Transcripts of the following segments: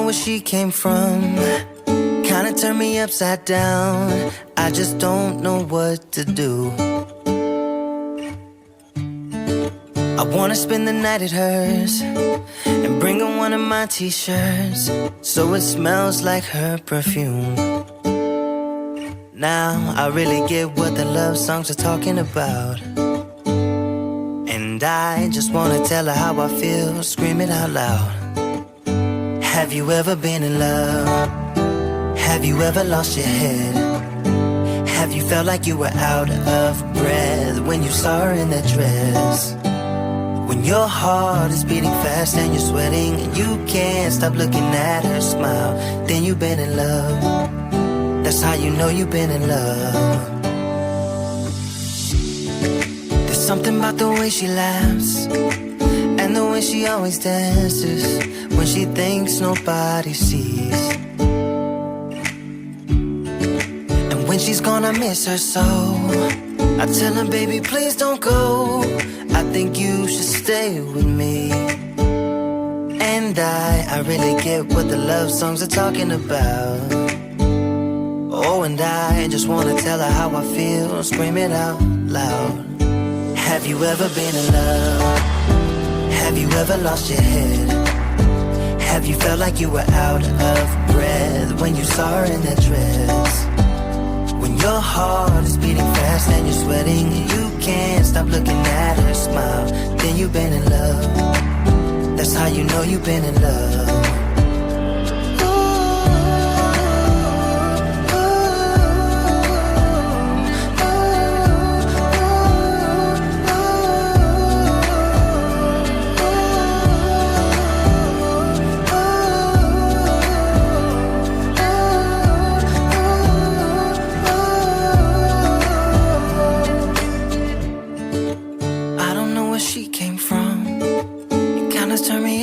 know where she came from. Kinda turned me upside down. I just don't know what to do. I wanna spend the night at hers and bring her one of my t-shirts so it smells like her perfume. Now I really get what the love songs are talking about, and I just wanna tell her how I feel, scream it out loud. Have you ever been in love? Have you ever lost your head? Have you felt like you were out of breath when you saw her in that dress? When your heart is beating fast and you're sweating and you can't stop looking at her smile, then you've been in love. That's how you know you've been in love. There's something about the way she laughs and the way she always dances when she thinks nobody sees. And when she's gone I miss her so. I tell her, baby, please don't go. I think you should stay with me. And I really get what the love songs are talking about. Oh, and I just wanna tell her how I feel, scream it out loud. Have you ever been in love? Have you ever lost your head? Have you felt like you were out of breath when you saw her in that dress? When your heart is beating fast and you're sweating and you can't stop looking at her smile, then you've been in love. That's how you know you've been in love.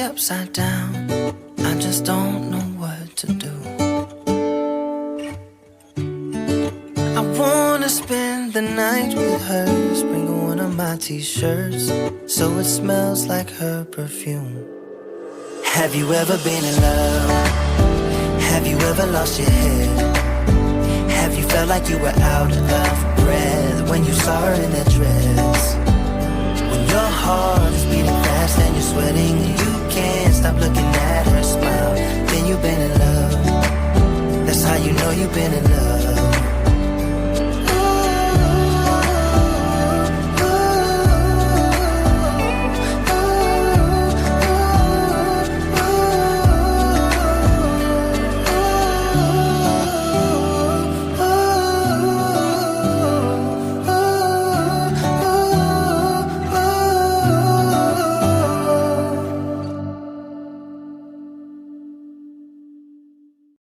Upside down, I just don't know what to do. I wanna spend the night with her, bring her one of my t-shirts so it smells like her perfume. Have you ever been in love? Have you ever lost your head? Have you felt like you were out of breath when you saw her in that dress?